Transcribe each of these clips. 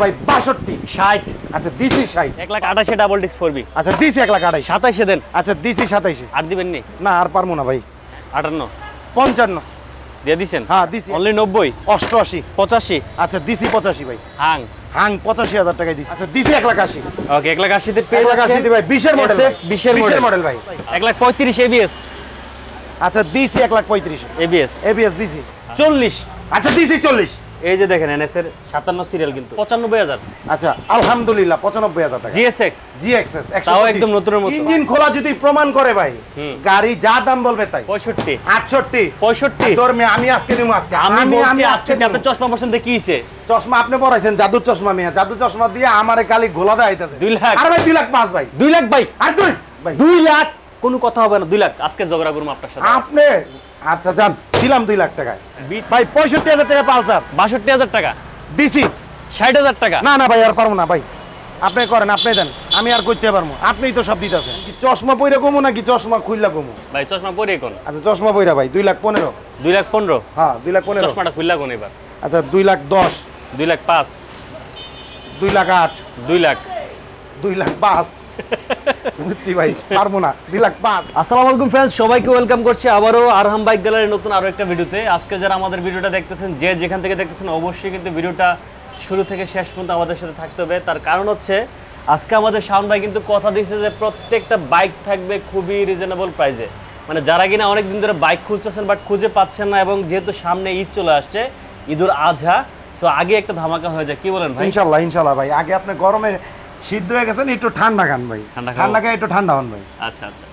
ভাই 62 60 আচ্ছা দিছি 60 128 ডাবল ডিস্ক 4B আচ্ছা দিছি 128 27 দেন আচ্ছা দিছি 27 আর দিবেন নি না আর পারমু না ভাই 58 55 দিয়ে দিছেন হ্যাঁ দিছি অনলি 90 88 85 আচ্ছা দিছি 85 ভাই হাং হাং 85000 টাকায় দিছি আচ্ছা দিছি 180 ওকে 180 তে পেয়ে 180 দি ভাই 20 এর মডেল 20 এর মডেল ভাই 135 ABS আচ্ছা দিছি 135 ABS এবিএস দিছি 40 আচ্ছা দিছি 40 এই যে দেখেন এনএস এর 57 সিরিয়াল কিন্তু 95000 আচ্ছা আলহামদুলিল্লাহ 95000 টাকা GSX GXS তাও একদম নতুনের মতো ইঞ্জিন খোলা যদি প্রমাণ করে ভাই গাড়ি যা দাম বলবে তাই 65 68 65 তোর মে আমি আজকে নিমু আজকে আমি আজকে আপনি চশমা পছন্দ কি হইছে চশমা আপনি পরাইছেন জাদুর চশমা মিয়া জাদুর চশমা দিয়ে আমারে খালি গোলা দেয় আইতাছে 2 লাখ আর ভাই 2 লাখ 5 ভাই 2 লাখ ভাই আর দুই ভাই 2 লাখ কোনো কথা হবে না 2 লাখ আজকে ঝগড়া করব আপনার সাথে আপনি আচ্ছা যান দিলাম 2 লাখ টাকা ভাই 65000 টাকা পালসার 62000 টাকা দিছি 60000 টাকা না না ভাই আর পারবো না ভাই আপনি করেন আপনি দেন আমি আর করতে পারবো আপনিই তো সব দিতেছেন কি চশমা পইরা কমু নাকি চশমা খুললা কমু ভাই চশমা পরে কোন আচ্ছা চশমা পইরা ভাই 2 লাখ 15 2 লাখ 15 হ্যাঁ 2 লাখ 15 চশমাটা খুললা কোন এবার আচ্ছা 2 লাখ 10 2 লাখ 5 2 লাখ 8 2 লাখ 2 লাখ 5 বুঝছি ভাই পারবো না 2 লাখ 5 আসসালামু আলাইকুম फ्रेंड्स সবাইকে ওয়েলকাম করছি আবারো আরহাম বাইক গ্যালারির নতুন আরো একটা ভিডিওতে আজকে যারা আমাদের ভিডিওটা দেখতেছেন যে যেখান থেকে দেখতেছেন অবশ্যই কিন্তু ভিডিওটা শুরু থেকে শেষ পর্যন্ত আমাদের সাথে থাকতে হবে তার কারণ হচ্ছে আজকে আমাদের শাওন ভাই কিন্তু কথা দিয়েছে যে প্রত্যেকটা বাইক থাকবে খুবই রিজনেবল প্রাইসে মানে যারা কিনা অনেক দিন ধরে বাইক খুঁজতেছেন বাট খুঁজে পাচ্ছেন না এবং যেহেতু সামনে ঈদ চলে আসছে ঈদুল আজহা সো আগে একটা ধামাকা হয়ে যায় কি বলেন ভাই ইনশাআল্লাহ ইনশাআল্লাহ ভাই আগে আপনি গরমে সিদ্ধ হয়ে গেছেন একটু ঠান্ডা খান ভাই ঠান্ডা খায় একটু ঠান্ডা হন ভাই আচ্ছা আচ্ছা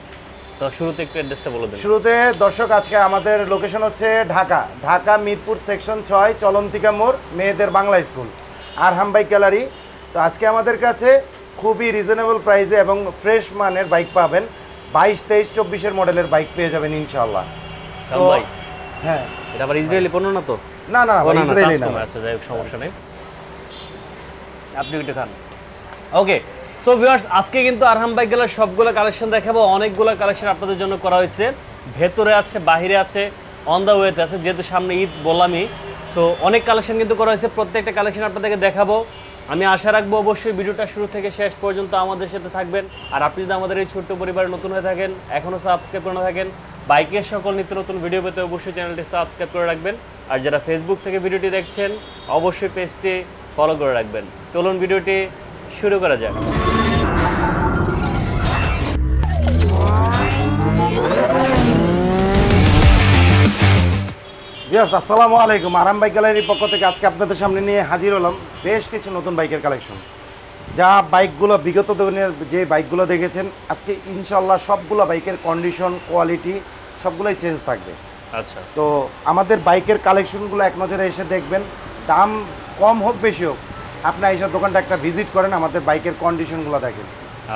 তো শুরুতে একটু অ্যাড্রেসটা বলে দেন শুরুতে দর্শক আজকে আমাদের লোকেশন হচ্ছে ঢাকা মিরপুর সেকশন 6 চলন্তিকা মোড় মেয়েদের বাংলা স্কুল আরহাম বাইক গ্যালারি তো আজকে আমাদের কাছে খুবই রিজনেবল প্রাইসে এবং ফ্রেশ মানের বাইক পাবেন 22 23 24 এর মডেলের বাইক পেয়ে যাবেন ইনশাআল্লাহ তো ভাই হ্যাঁ এটা আবার ইসরায়েলি পণ্য না তো না না ইসরায়েলি না আচ্ছা যাই হোক সমস্যা নেই আপনি একটু খান ওকে সো ভিউয়ার্স আজকে কিন্তু আরহাম বাইক গ্যালারির সবগুলো কালেকশন দেখাবো অনেকগুলো কালেকশন আপনাদের জন্য করা হয়েছে ভেতরে আছে বাইরে আছে অন দা ওয়েতে আছে যেহেতু সামনে ঈদ বললামই সো অনেক কালেকশন কিন্তু করা হয়েছে প্রত্যেকটা কালেকশন আপনাদেরকে দেখাবো আমি আশা রাখবো অবশ্যই ভিডিওটা শুরু থেকে শেষ পর্যন্ত আমাদের সাথে থাকবেন আর আপনি যদি আমাদের এই ছোট্ট পরিবারে নতুন হয়ে থাকেন এখনও সাবস্ক্রাইব করে না থাকেন বাইকের সকল নিত্য নতুন ভিডিও পেতে অবশ্যই চ্যানেলটি সাবস্ক্রাইব করে রাখবেন আর যারা ফেসবুক থেকে ভিডিওটি দেখছেন অবশ্যই পেজটি ফলো করে রাখবেন চলুন ভিডিওটি শুরু করা যাক ভিউয়ার্স আসসালামু আলাইকুম আরহাম বাইক গ্যালারির পক্ষ থেকে আজকে আপনাদের সামনে নিয়ে হাজির হলাম বেশ কিছু নতুন বাইকের কালেকশন যা বাইকগুলো বিগত দিনের যে বাইকগুলো দেখেছেন আজকে ইনশাআল্লাহ সবগুলো বাইকের কন্ডিশন কোয়ালিটি সবগুলোই চেঞ্জ থাকবে আচ্ছা তো আমাদের বাইকের কালেকশনগুলো এক নজরে এসে দেখবেন দাম কম হোক বেশি হোক আপনি এসে দোকানটা একটা ভিজিট করেন আমাদের বাইকের কন্ডিশনগুলো দেখেন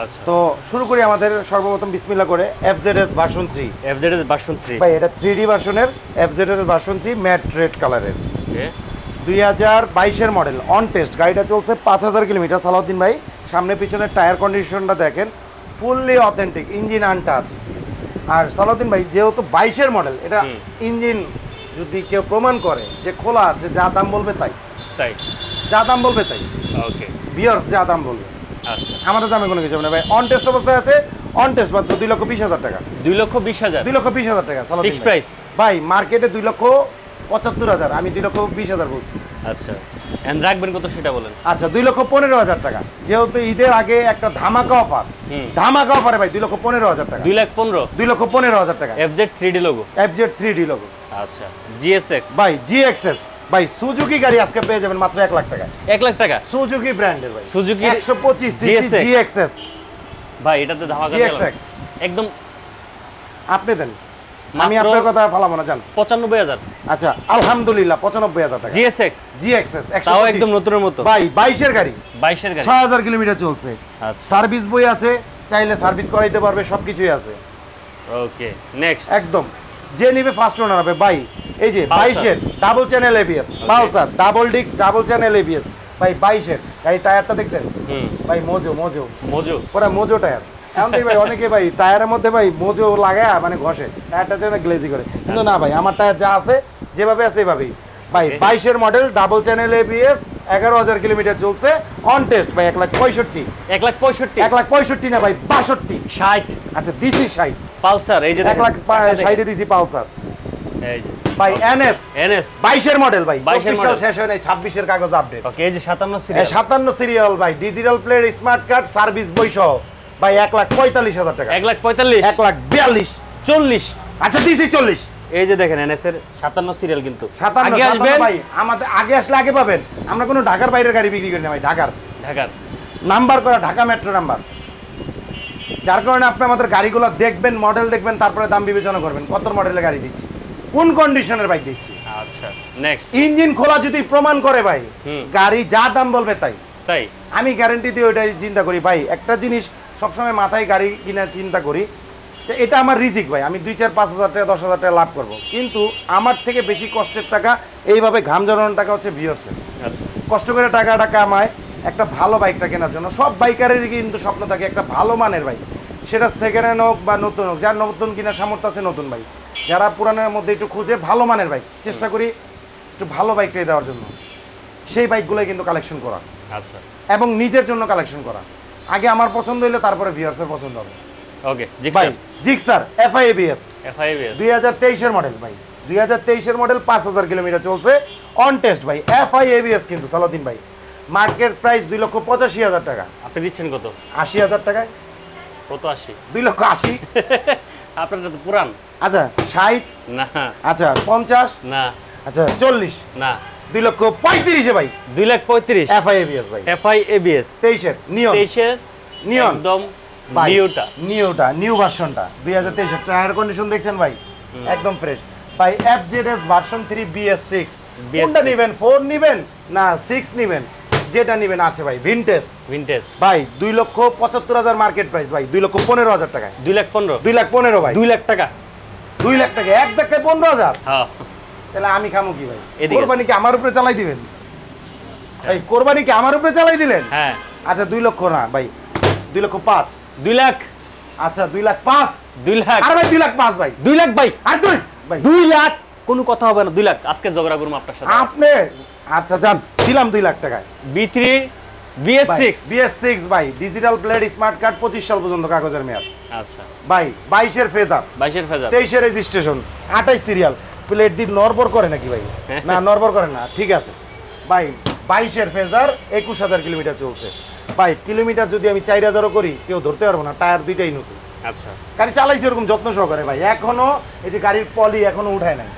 আচ্ছা তো শুরু করি আমাদের সর্বপ্রথম বিসমিল্লাহ করে FZS ভার্সন 3 FZS ভার্সন 3 ভাই এটা 3D ভার্সনের FZS ভার্সন 3 ম্যাট রেড কালারের ওকে 2022 এর মডেল অন টেস্ট গাড়িটা চলছে 5000 কিলোমিটার সালাউদ্দিন ভাই সামনে পিছনে টায়ার কন্ডিশনটা দেখেন ফুললি অথেন্টিক ইঞ্জিন আনটাচ আর সালাউদ্দিন ভাই যেহেতু 22 এর মডেল এটা ইঞ্জিন যদি কেউ প্রমাণ করে যে খোলা আছে যা দাম বলবে তাই যা দাম বলবে তাই ওকে ভিউয়ার্স যা দাম বলবে আচ্ছা আমাদের দামে কোনো কিছু হবে না ভাই অন টেস্ট অবস্থায় আছে অন টেস্ট মাত্র 2,20,000 টাকা 2,20,000 2,20,000 টাকা ফিক্স প্রাইস ভাই মার্কেটে 2,75,000 আমি 2,20,000 বলছি আচ্ছা এন্ড রাখবেন কত সেটা বলেন আচ্ছা 2,15,000 টাকা যেহেতু ঈদের আগে একটা ধামাকা অফারে ভাই 2,15,000 টাকা 2,15,000 টাকা FZ 3D logo FZ 3D logo আচ্ছা GSX ভাই GXS ভাই সুজুকি গাড়ি আজকে পেয়ে যাবেন মাত্র 1 লাখ টাকা 1 লাখ টাকা সুজুকি ব্র্যান্ডের ভাই সুজুকি 125 সিসি GXS ভাই এটাতে ধামাকা GXX একদম আপনি দেন আমি আপনার কথা ফালাবো না জান 95,000 আচ্ছা আলহামদুলিল্লাহ 95,000 টাকা GXS তাও একদম নতুনের মতো ভাই 22 এর গাড়ি 6000 কিলোমিটার চলছে আচ্ছা সার্ভিস বই আছে চাইলে সার্ভিস করাইতে পারবে সবকিছুই আছে ওকে নেক্সট একদম যে নিবে ফার্স্ট ওনার হবে ভাই এই যে 22 এর double channel ABS Pulsar double disc double channel ABS ভাই 22 এর গাড়ি টায়ারটা দেখছেন ভাই মোজো পুরো মোজো টায়ার এখন ভাই অনেকে ভাই টায়ারের মধ্যে ভাই মোজো লাগায় মানে ঘষে টায়ারটা যেন গ্লেজি করে কিন্তু না ভাই আমার টায়ার যা আছে যেভাবে আছে এভাবেই ভাই 22 এর model double channel ABS 11,000 kilometre চলছে অন টেস্ট ভাই 1,65,000 1,65,000 1,65,000 না ভাই 62 60 আচ্ছা দিছি 60 পালসার এই যে 1,60,000 দিছি পালসার এই যে ভাই এনএস 22 এর মডেল ভাই 22 এর 24 সাল model। শেষ হয় নাই 26 এর কাগজ আপডেট ওকে এই যে 57 সিরিয়াল 57 সিরিয়াল ভাই digital plate smart card service বই সহ ভাই 1,45,000 টাকা 1,45,000 1,42,000 40 আচ্ছা দিছি 40 এই যে দেখেন এনএস এর 57 সিরিয়াল কিন্তু 57 আগে আসবেন ভাই আমাদের আগে আসলে আগে পাবেন আমরা কোনো ঢাকার বাইরের গাড়ি বিক্রি করি না ভাই ঢাকার ঢাকার নাম্বার করা ঢাকা মেট্রো নাম্বার যার কারণে আপনি আমাদের গাড়িগুলো দেখবেন মডেল দেখবেন তারপরে দাম বিবেচনা করবেন কত মডেলের গাড়ি দিচ্ছি কোন কন্ডিশনের বাইক দিচ্ছি আচ্ছা নেক্সট ইঞ্জিন খোলা যদি প্রমাণ করে ভাই হুম। গাড়ি যা দাম বলবে তাই তাই আমি গ্যারান্টি দিয়ে ওইটাই চিন্তা করি ভাই একটা জিনিস সবসময় মাথায় গাড়ি কিনা চিন্তা করি যে এটা আমার রিজিক ভাই আমি 2-4-5 হাজার টাকা 10,000 টাকা লাভ করব কিন্তু আমার থেকে বেশি কষ্টের টাকা এইভাবে ঘাম জড়ানোর টাকা হচ্ছে ভিউয়ার্সের আচ্ছা কষ্ট করে টাকাটা কামায় একটা ভালো বাইকটা কেনার জন্য সব বাইকারেরই কিন্তু স্বপ্ন থাকে একটা ভালো মানের বাইক সেটা সেকেন্ড হ্যান্ড হোক বা নতুন হোক যার নতুন কেনার সামর্থ্য আছে নতুন বাইক যারা পুরানোর মধ্যে একটু খুঁজে ভালো মানের বাইক চেষ্টা করি একটু ভালো বাইকটাই দেওয়ার জন্য সেই বাইকগুলোই কিন্তু কালেকশন করা আচ্ছা এবং নিজের জন্য কালেকশন করা আগে আমার পছন্দ হইলে তারপরে ভিউয়ার্সের পছন্দ হবে ওকে ভাই জিক্সার জিক্সার FIABS FIABS 2023 এর মডেল ভাই 2023 এর মডেল 5,000 কিলোমিটার চলছে অন টেস্ট ভাই FIABS কিন্তু সালাউদ্দিন ভাই মার্কেট প্রাইস 2,85,000 টাকা আপনি দিচ্ছেন কত 80,000 টাকায় কত 80 2,80,000 আপনারটা তো পুরান আচ্ছা 60 না আচ্ছা 50 না আচ্ছা 40 না 2,35,000 ভাই 2,35,000 FIABS ভাই FIABS 23 এর নিয়ন 23 এর নিয়ন একদম ভাই, নিউটা নিউ ভার্সনটা 2023 এর টায়ার কন্ডিশন দেখছেন ভাই একদম ফ্রেশ ভাই FZS ভার্সন 3 BS6 কোনটা নেবেন 4 নেবেন না 6 নেবেন যেটা নেবেন আছে ভাই ভিনটেজ ভাই 2,75,000 মার্কেট প্রাইস ভাই 2,15,000 টাকায় 2,15,000 2,15,000 ভাই 2 লাখ টাকা 2 লাখ টাকা এক ধাক্কায় 15,000 হ্যাঁ তাহলে আমি খামু কি ভাই এদিকে। কোরবানি কি আমার উপরে চালাই দিবেন ভাই কোরবানি কি আমার উপরে চালাই দিলেন হ্যাঁ আচ্ছা 2 লক্ষ না ভাই 2,05,000 2 লাখ আচ্ছা 2,05,000 2 লাখ আর ভাই 2,05,000 ভাই 2 লাখ ভাই আর দুই ভাই 2 লাখ কোনো কথা হবে না 2 লাখ আজকে ঝগড়া করব আপনার সাথে আপনি আচ্ছা যান দিলাম 2 লাখ টাকায় B3 BS6 BS6 ভাই ডিজিটাল প্লেট স্মার্ট কার্ড 25 সাল পর্যন্ত কাগজের মেয়াদ আচ্ছা ভাই 22 এর ফেজার 22 এর ফেজার 23 এর রেজিস্ট্রেশন 28 সিরিয়াল প্লেট দিয়ে নরবর করে নাকি ভাই না নরবর করে না ঠিক আছে ভাই 22 এর ফেজার 21,000 কিলোমিটার চলছে ভাই কিলোমিটার যদি আমি 4,000ও করি কেউ ধরতে পারবো না টায়ার দুইটাই নতুন আচ্ছা গাড়ি চালাইছে এরকম যত্ন সহকারে ভাই এখনো এই যে গাড়ির পলি এখনো উঠায় নাই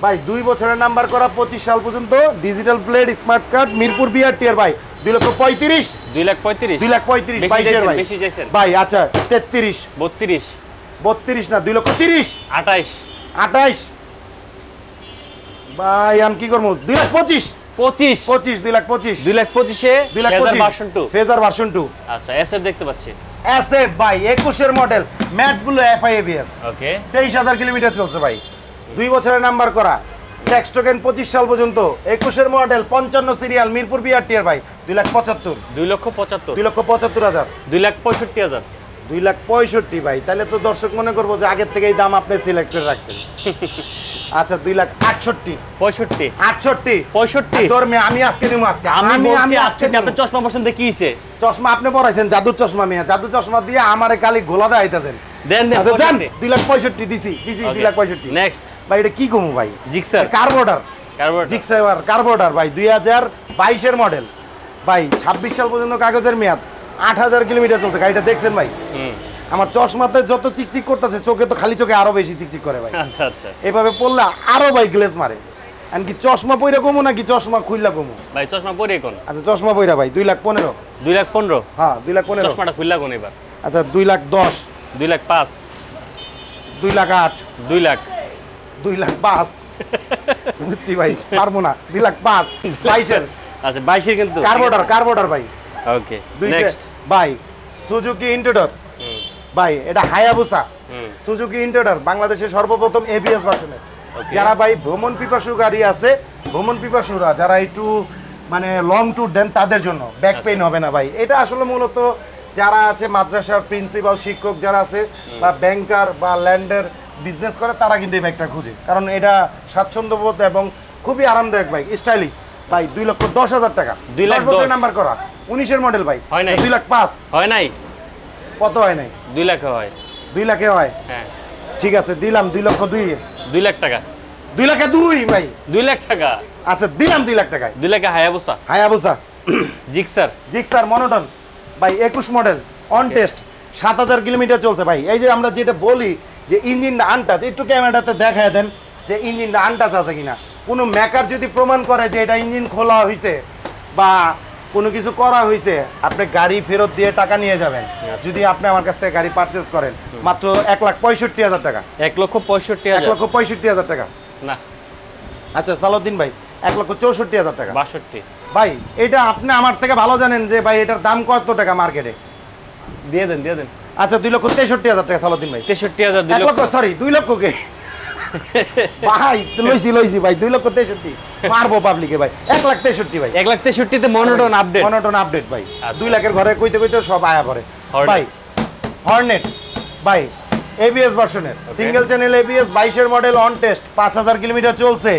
ভাই 2 বছরের নাম্বার করা 25 সাল পর্যন্ত digital plate smart card Mirpur BRTR ভাই 2,35,000 2,35,000 2,35,000 বেশি 22 এর ভাই বেশি চাইছেন ভাই আচ্ছা 33 32 32 না 2,30,000 28 28 ভাই আমি কি করবো 2,25,000 25 2,25,000 2,25,000 এ ফেজার ভার্সন 2 ফেজার ভার্সন 2 আচ্ছা SF দেখতে পাচ্ছি SF ভাই 21 এর মডেল ম্যাট ব্লু FIABS ওকে 23,000 কিলোমিটার চলছে ভাই 2 বছরের নাম্বার করা ট্যাক্স টোকেন 25 সাল পর্যন্ত 21 এর মডেল 55 সিরিয়াল মিরপুর বিআরটিআর ভাই 2,75,000 2,75,000 2,75,000 2,65,000 2,65,000 ভাই তাহলে তো দর্শক মনে করবো যে আগের থেকেই দাম আপনি সিলেক্টেড রাখছেন আচ্ছা 2,68,000 65 68 65 ধর্মে আমি আজকে নিমু আজকে আমি বলছি আজকে নিমু। আপনি চশমা পছন্দ কি হইছে চশমা আপনি পরাইছেন জাদুর চশমা মিয়া জাদুর চশমা দিয়ে আমারে খালি গোলা দেয় আইতাছেন দেন দেন আচ্ছা জান 2,65,000 দিছি 2,65,000 নেক্সট ভাই এটা কি কমু ভাই জিক্সার কার্বোর্ডার কার্বোরেটর জিক্সার কার্বোর্ডার ভাই 2022 এর মডেল ভাই 26 সাল পর্যন্ত কাগজের মেয়াদ 8,000 কিলোমিটার চলছে গাড়িটা দেখছেন ভাই আমার চশমাতে যত চিকচিক করতেছে চোখে তো খালি চোখে আরো বেশি চিকচিক করে ভাই আচ্ছা আচ্ছা এভাবে পড়লে আরো ভাই গ্লেজ মারে এমনকি চশমা পইরা কমু নাকি চশমা খুললা কমু ভাই চশমা পরে কোন আচ্ছা চশমা পইরা ভাই 2,15,000 2,15,000 হ্যাঁ 2,15,000 চশমাটা খুললা কোন এবার আচ্ছা 2,10,000 2,05,000 2,08,000 2 লাখ 2,05,000 বুঝছি ভাই পারবো না 2,05,000 22 এর আচ্ছা 22 এর কিন্তু কার্বোর্ডার ভাই ওকে নেক্সট নেক্সট ভাই সুজুকি ইন্ট্রোডার ভাই এটা হায়াবুসা সুজুকি ইন্ট্রোডার বাংলাদেশের সর্বপ্রথম ABS ভার্সনের যারা ভাই ভ্রমণ পিপাসু গাড়ি আছে ভ্রমণ পিপাসুরা যারা একটু মানে লং ট্যুর দেন তাদের জন্য ব্যাক পেইন হবে না ভাই এটা আসলে মূলত যারা আছে মাদ্রাসার প্রিন্সিপাল শিক্ষক যারা আছে বা ব্যাংকার বা ল্যান্ডের বিজনেস করে তারা কিন্তু এই বাইকটা খুঁজে কারণ এটা স্বাচ্ছন্দ্যবোধ এবং খুবই আরামদায়ক বাইক স্টাইলিশ ভাই 2,10,000 টাকা। 2,10,000 নাম্বার করা 19-এর মডেল ভাই। হয় নাই? 2,05,000 হয় নাই? কত হয় নাই? 2 লাখ হয়। 2 লাখে হয়? হ্যাঁ। ঠিক আছে দিলাম 2,02,000। 2 লাখ টাকা। 2,02,000 ভাই। 2 লাখ টাকা। আচ্ছা দিলাম 2 লাখ টাকায়। 2 লাখে Hayabusa. Hayabusa Gixxer. Gixxer monotone ভাই 21 মডেল অন টেস্ট 7,000 কিলোমিটার চলছে ভাই। এই যে আমরা যেটা বলি যে ইঞ্জিনটা আনটাচ, একটু ক্যামেরাতে দেখায় দেন যে ইঞ্জিনটা আনটাচ আছে কিনা। কোনো মেকার যদি প্রমাণ করে যে এটা ইঞ্জিন খোলা হয়েছে বা কোনো কিছু করা হয়েছে, আপনি গাড়ি ফেরত দিয়ে টাকা নিয়ে যাবেন। যদি আপনি আমার কাছ থেকে গাড়ি পারচেজ করেন মাত্র 1,65,000 টাকা। 1,65,000। 1,65,000 টাকা না। আচ্ছা সালাউদ্দিন ভাই 1,64,000 টাকা। 62 ভাই এটা আপনি আমার থেকে ভালো জানেন যে ভাই এটার দাম কত টাকা মার্কেটে। দিয়ে দেন দিয়ে দেন। আচ্ছা 2,63,000 টাকা সালাউদ্দিন ভাই। 63,000। 1 লক্ষ সরি 2 লক্ষ কে ভাই লইছি ভাই 2,63,000 মারবো পাবলিকে ভাই। 1,63,000 ভাই। 1,63,000 তে মনোটন আপডেট। মনোটন আপডেট ভাই। আচ্ছা। 2 লাখের ঘরে কইতে কইতে সব আয়া পড়ে হর্নেট। ভাই। হর্নেট ভাই এবিএস ভার্সনের সিঙ্গেল চ্যানেল এবিএস 22-এর মডেল অন টেস্ট 5,000 কিলোমিটার চলছে।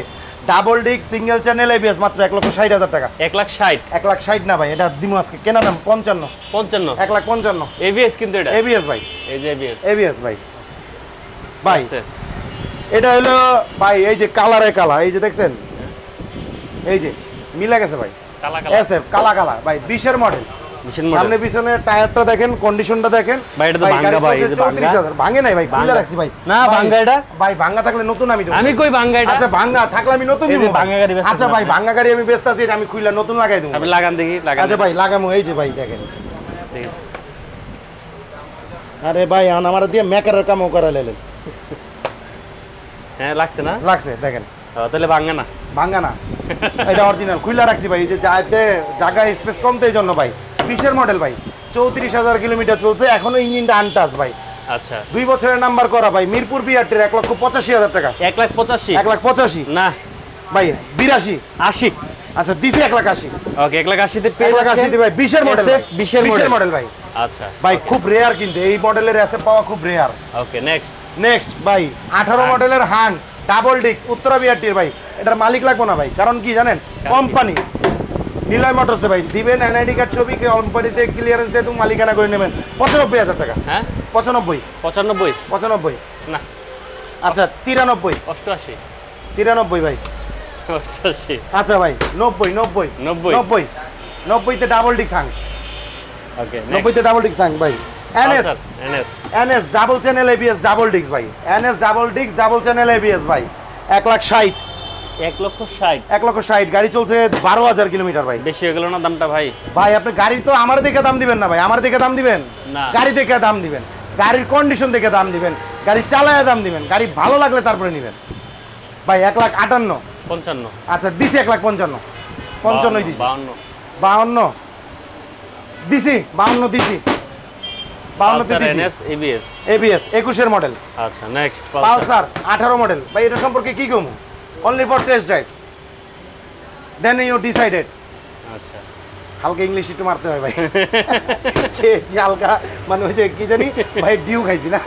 Double disc single channel ABS মাত্র 1,60,000 টাকা। 1,60,000। 1,60,000 না ভাই, এটা দিমু আজকে কেনা দাম 55। 55। 1,55,000 এবিএস কিন্তু এটা। এবিএস ভাই। এই যে এবিএস। এবিএস ভাই। ভাই এটা হলো ভাই এই যে কালারে কালা, এই যে দেখছেন এই যে মিলে গেছে ভাই। কালা কালা। এসএফ কালা কালা ভাই 20-এর মডেল। সামনে পিছনে টায়ারটা দেখেন, কন্ডিশনটা দেখেন ভাই। এটা তো ভাঙা ভাই, এই যে ভাঙা। 34,000 ভাঙে নাই ভাই, খুলে রাখছি ভাই। না ভাঙা এটা ভাই ভাঙা থাকলে নতুন আমি দেব। আমি কই ভাঙা এটা? আচ্ছা ভাঙা থাকলে আমি নতুন এই দেব। যে ভাঙা গাড়ি বেচতেছেন আচ্ছা ভাই আপনি। ভাঙা গাড়ি আমি বেচতাছি, এটা আমি খুলে নতুন লাগাই দেব। আপনি লাগান দেখি, লাগান। আচ্ছা ভাই লাগামু, এই যে ভাই দেখেন। দেখি। আরে ভাই আন আমার দিয়ে মেকারের কামও করা লেলেন। হ্যাঁ লাগছে না? লাগছে দেখেন। তাহলে ভাঙা না। ভাঙা না, এটা অরিজিনাল খুলে রাখছি ভাই। এই যে যাতে জায়গা স্পেস কমতে এই জন্য ভাই। 20-এর মডেল ভাই 34,000 কিলোমিটার চলছে, এখনো ইঞ্জিনটা আনটাচ ভাই। আচ্ছা 2 বছরের নাম্বার করা ভাই। মিরপুর বিআরটির 1,85,000 টাকা। 1,85,000। 1,85,000 না ভাই 82। 80। আচ্ছা দিছি 1,80,000। ওকে 1,80,000 তে পেয়ে 1,80,000 ভাই 20-এর মডেল। 20-এর মডেল ভাই। আচ্ছা ভাই খুব রেয়ার, কিন্তু এই মডেলের এসে পাওয়া খুব রেয়ার। Okay next. নেক্সট ভাই 18 মডেলের হাং ডাবল ডিস্ক উত্তরা বিআরটির ভাই। এটার মালিক লাগবো না ভাই, কারণ কি জানেন কোম্পানি নিলয় মোটরসে ভাই দিবেন এনআইডি কার্ড ছবি, কোম্পানিতে ক্লিয়ারেন্স দিয়ে তুমি মালিকানা করে নেবেন। 95,000 টাকা। হ্যাঁ 95। 95। 95 না আচ্ছা 93। 88। 93 ভাই। 88। আচ্ছা ভাই 90 90 90 90 90 তে ডাবল ডিস্ক হাং। ওকে 90 তে ডাবল ডিস্ক হাং ভাই। NS NS NS double channel ABS double disc ভাই। NS double disc double channel ABS ভাই 1,60,000। 1,60,000। 1,60,000 গাড়ি চলছে 12,000 কিলোমিটার ভাই। বেশি হয়ে গেল না দামটা ভাই? ভাই আপনি গাড়ি তো আমার দেখে দাম দিবেন না ভাই, আমার দেখে দাম দিবেন না, গাড়ি দেখে দাম দিবেন, গাড়ির কন্ডিশন দেখে দাম দিবেন, গাড়ি চালায় দাম দিবেন, গাড়ি ভালো লাগলে তারপরে নেবেন ভাই। 1,58,000। 55। আচ্ছা দিছি 1,55,000। 55 দিছি। 52। 52 দিছি। 52 দিছি। 52 তে দিছি। এনএস এবিএস এবিএস 21-এর মডেল। আচ্ছা নেক্সট পালসার 18 মডেল ভাই। এটা সম্পর্কে কি কমু? Only for test drive, then you decided. আচ্ছা হালকা ইংলিশ একটু মারতে হয় ভাই। খেয়েছি হালকা, মানে ওই যে কি জানি ভাই ডিউ খাইছি না,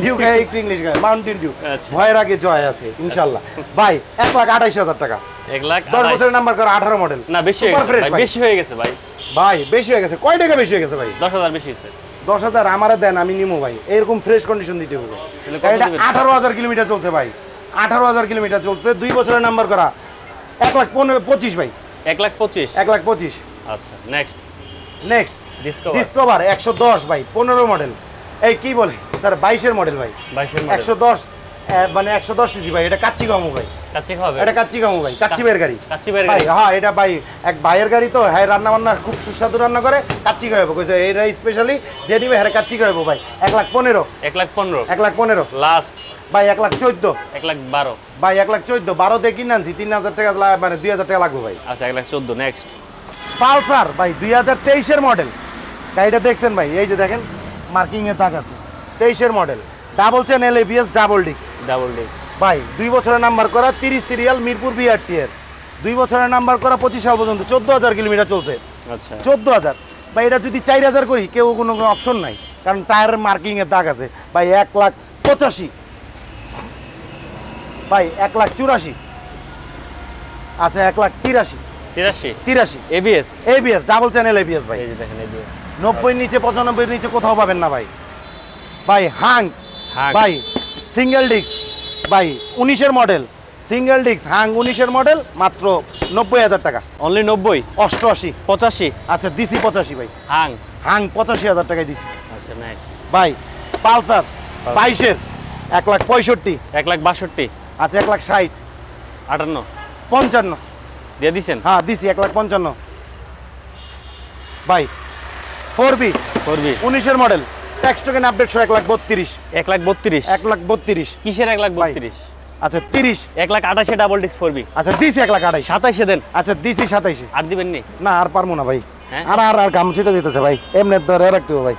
ডিউ খাই একটু ইংলিশ খাই, মাউন্টেন ডিউ। আচ্ছা। ভয়ের আগে জয় আছে ইনশাল্লাহ ভাই। 1,28,000 টাকা। 1,28,000 10 বছরের নাম্বার করা 18 মডেল। না বেশি হয়ে গেছে ভাই, বেশি হয়ে গেছে ভাই। ভাই বেশি হয়ে গেছে। কয় টাকা বেশি হয়ে গেছে ভাই? 10,000 বেশি হয়েছে। 10,000 আমারে দেন, আমি নিমো ভাই। এরকম ফ্রেশ কন্ডিশন দিতে হবে। তাহলে কত এটা দিবেন? 18,000 কিলোমিটার চলছে ভাই। 18,000 কিলোমিটার চলছে, 2 বছরের নাম্বার করা। 1,25,000 ভাই। 1,25,000। 1,25,000। আচ্ছা নেক্সট নেক্সট ডিসকভার। ডিসকভার 110 ভাই 15 মডেল। এই কি বলে স্যার 22-এর মডেল ভাই। 22-এর মডেল। 110 মানে 110 সিসি ভাই। এটা কাচ্চি গামু ভাই। কাচ্চি খাবে? এটা কাচ্চি গামু ভাই, কাচ্চি বের গাড়ি। কাচ্চি বের ভাই গাড়ি। হ্যাঁ এটা ভাই এক ভাইয়ের গাড়ি তো, হ্যাঁ রান্না বান্না খুব সুস্বাদু রান্না করে, কাচ্চি খাওয়াবো কইছে। এটা স্পেশালি যে নিবে হ্যাঁ কাচ্চি খাওয়াবো ভাই। 1,15,000। 1,15,000। 1,15,000 লাস্ট ভাই। 1,14,000 1,12,000। ভাই। 1,14,000 12 দিয়ে কিনে আনছি। 3,000 টাকা মানে 2,000 টাকা লাগবে ভাই। আচ্ছা 1,14,000। নেক্সট পালসার ভাই 2023-এর মডেল। গাড়িটা দেখছেন ভাই, এই যে দেখেন মার্কিং এ দাগ আছে। 23-এর model double channel ABS double disc double disc ভাই। 2 বছরের নাম্বার করা, 30 সিরিয়াল, মিরপুর বিআরটি এর। 2 বছরের নাম্বার করা, 25 সাল পর্যন্ত 14,000 কিলোমিটার চলছে। আচ্ছা 14,000 ভাই। এটা যদি 4,000 করি কেউ কোনো অপশন নাই, কারণ টায়ারের মার্কিং এর দাগ আছে ভাই। 1,85,000 ভাই। 1,84,000 আচ্ছা 1,83,000 83 83 ABS ABS double channel ABS ভাই। এই যে দেখেন এবিএস 90 নিচে 95 নিচে কোথাও পাবেন না ভাই। ভাই হাং ভাই সিঙ্গেল ডিস্ক ভাই 19 model single disc Hang 19 model মাত্র 90,000 টাকা। অনলি 90 88 85 আচ্ছা দিছি 85 ভাই। হাং হাং 85,000 টাকায় দিছি। আচ্ছা নেক্সট ভাই পালসার 22 এর 1,65,000 1,62,000 আচ্ছা 1,60,000 58 55 দিয়ে দিছেন হ্যাঁ দিছি 1,55,000 ভাই 4B 4B 19 model tax token update 1,32,000 1,32,000 1,32,000 কিসের 1,32,000 আচ্ছা 30 1,28,000 ডাবল ডিস্ক 4B আচ্ছা দিছি 1,28,000 27 দেন আচ্ছা দিছি 27 আর দিবেন নি না আর পারবো না ভাই। হ্যাঁ? আর গামছিটা দিতেছে ভাই এমনি ধরে রাখতে হবে ভাই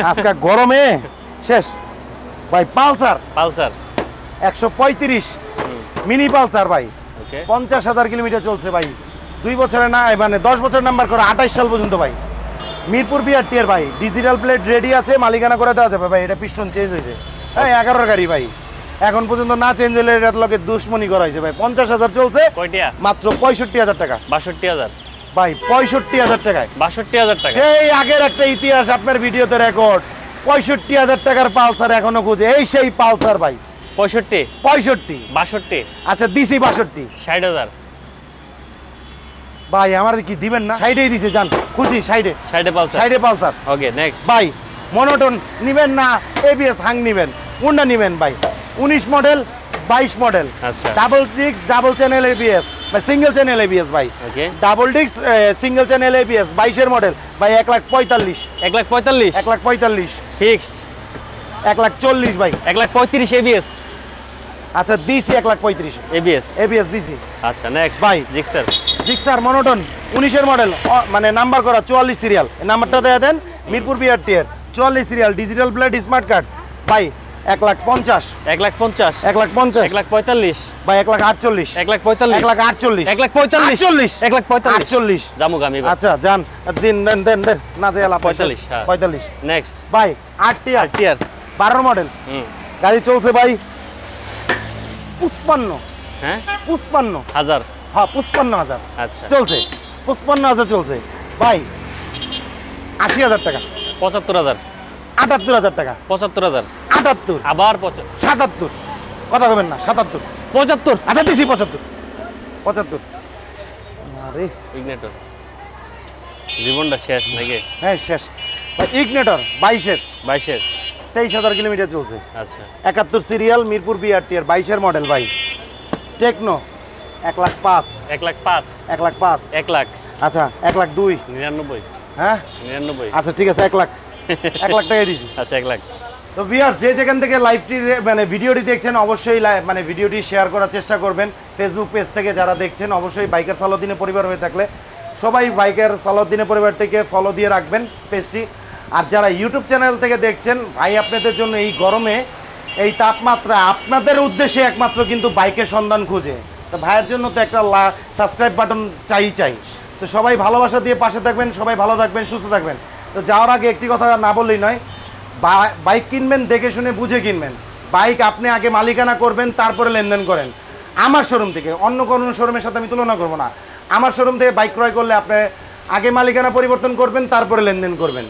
আজকে গরমে শেষ ভাই। পালসার 135 মিনি পালসার ভাই ওকে 50,000 কিলোমিটার চলছে ভাই। 2 বছরে না মানে 10 বছর নাম্বার করে 28 সাল পর্যন্ত ভাই। মিরপুর বিআরটি এর ভাই ডিজিটাল প্লেট রেডি আছে, মালিকানা করে দেওয়া যাবে ভাই। এটা পিস্টন চেঞ্জ হয়েছে হ্যাঁ 11 গাড়ি ভাই, এখন পর্যন্ত না চেঞ্জ হলে এটার লগে দুশ্মনী করা হয়েছে ভাই। 50,000 চলছে কয়টিয়া মাত্র 65,000 টাকা 62,000 ভাই। 65,000 টাকায় 62,000 টাকা সেই আগের একটা ইতিহাস আপনার ভিডিওতে রেকর্ড। 65,000 টাকার পালসার এখনো খুঁজে, এই সেই পালসার ভাই। 65 65 62 আচ্ছা দিছি 62 60,000 ভাই। আমার কি দিবেন না? সাইডেই দিছে জান খুশি। 60 পালসার পালসার ওকে নেক্সট ভাই। মনোটন নিবেন না এবিএস হাং নিবেন? কোনটা নিবেন ভাই? 19 মডেল 22 মডেল আচ্ছা double disc double channel ABS বা সিঙ্গেল চ্যানেল এবিএস ভাই। Okay double disc single channel ABS 22 এর মডেল ভাই। 1,45,000 1,45,000 1,45,000 ফিক্সড 1,40,000 ভাই। 1,35,000 এবিএস আচ্ছা দিছি 1,35,000 এবিএস এবিএস দিছি আচ্ছা নেক্সট ভাই। জিক্সার জিক্সার মনোটন 19 এর মডেল মানে নাম্বার করা 44 সিরিয়াল। এই নাম্বারটা দেয়া দেন মিরপুর বিআরটি এর 44 serial digital plate smart card ভাই। 1,50,000 1,50,000 1,50,000 1,45,000 ভাই। 1,48,000 1,45,000 1,48,000 1,45,000 1,45,000 জামু গামি আচ্ছা যান দিন দেন দেন দেন না যাই 45 হ্যাঁ 45 নেক্সট ভাই। 8 টিয়ার টিয়ার 12 মডেল গাড়ি চলছে ভাই 55 হ্যাঁ 55 হাজার হ্যাঁ 55,000 আচ্ছা চলছে 55,000 চলছে ভাই। 80,000 টাকা 75,000 78,000 টাকা 75,000 78 আবার 77 কথা বলবেন না 77 75 আচ্ছা দিছি 75 আরে ইগনেটর জীবনটা শেষ নাকি হ্যাঁ শেষ ভাই। ইগনেটর 22 এর 22 23,000 কিলোমিটার চলছে। আচ্ছা 71 সিরিয়াল মিরপুর বিআরটি এর 22 এর মডেল ভাই। টেকনো 1,05,000 1,05,000 1,05,000 1 লাখ আচ্ছা 1,02,000 99 হ্যাঁ 99 আচ্ছা ঠিক আছে 1 লাখ 1 লাখ টাকা দিয়েছি। আচ্ছা 1 লাখ তো ভিউয়ার্স যে যেখান থেকে লাইভটি মানে ভিডিওটি দেখছেন অবশ্যই মানে ভিডিওটি শেয়ার করার চেষ্টা করবেন। ফেসবুক পেজ থেকে যারা দেখছেন অবশ্যই বাইকার সালাউদ্দিনের পরিবার হয়ে থাকলে সবাই বাইকার সালাউদ্দিনের পরিবারটিকে ফলো দিয়ে রাখবেন পেজটি। আর যারা ইউটিউব চ্যানেল থেকে দেখছেন ভাই আপনাদের জন্য এই গরমে এই তাপমাত্রা আপনাদের উদ্দেশ্যে একমাত্র কিন্তু বাইকের সন্ধান খুঁজে। তো ভাইয়ের জন্য তো একটা সাবস্ক্রাইব বাটন চাই। তো সবাই ভালোবাসা দিয়ে পাশে থাকবেন, সবাই ভালো থাকবেন, সুস্থ থাকবেন। তো যাওয়ার আগে একটি কথা না বললেই নয়, বাইক কিনবেন দেখে শুনে বুঝে কিনবেন। বাইক আপনি আগে মালিকানা করবেন তারপরে লেনদেন করেন। আমার শোরুম থেকে অন্য কোনো শোরুমের সাথে আমি তুলনা করব না। আমার শোরুম থেকে বাইক ক্রয় করলে আপনি আগে মালিকানা পরিবর্তন করবেন তারপরে লেনদেন করবেন।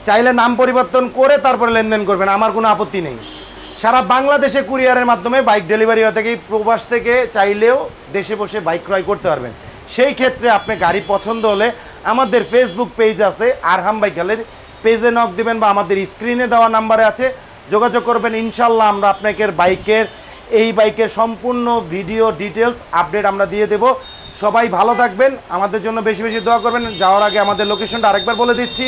চাইলে নাম পরিবর্তন করে তারপরে লেনদেন করবেন, আমার কোনো আপত্তি নেই। সারা বাংলাদেশে কুরিয়ারের মাধ্যমে বাইক ডেলিভারি হয়ে থাকে। প্রবাস থেকে চাইলেও দেশে বসে বাইক ক্রয় করতে পারবেন। সেই ক্ষেত্রে আপনি গাড়ি পছন্দ হলে আমাদের ফেসবুক পেজ আছে আরহাম বাইক গ্যালারি, পেজে নক দিবেন বা আমাদের স্ক্রিনে দেওয়া নাম্বারে আছে যোগাযোগ করবেন। ইনশাল্লাহ আমরা আপনাকে বাইকের সম্পূর্ণ ভিডিও ডিটেলস আপডেট আমরা দিয়ে দেব। সবাই ভালো থাকবেন, আমাদের জন্য বেশি বেশি দোয়া করবেন। যাওয়ার আগে আমাদের লোকেশনটা আরেকবার বলে দিচ্ছি,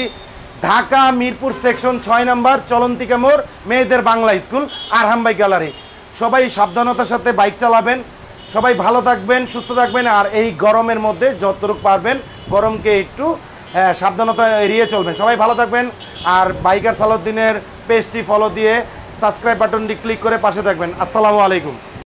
ঢাকা মিরপুর সেকশন 6 নম্বর চলন্তিকা মোড়, মেয়েদের বাংলা স্কুল, আরহাম বাইক গ্যালারি। সবাই সাবধানতার সাথে বাইক চালাবেন, সবাই ভালো থাকবেন, সুস্থ থাকবেন। আর এই গরমের মধ্যে যতটুকু পারবেন গরমকে একটু সাবধানতা এড়িয়ে চলবেন। সবাই ভালো থাকবেন। আর বাইকার সালাউদ্দিনের পেজটি ফলো দিয়ে সাবস্ক্রাইব বাটনটি ক্লিক করে পাশে থাকবেন। আসসালামু আলাইকুম।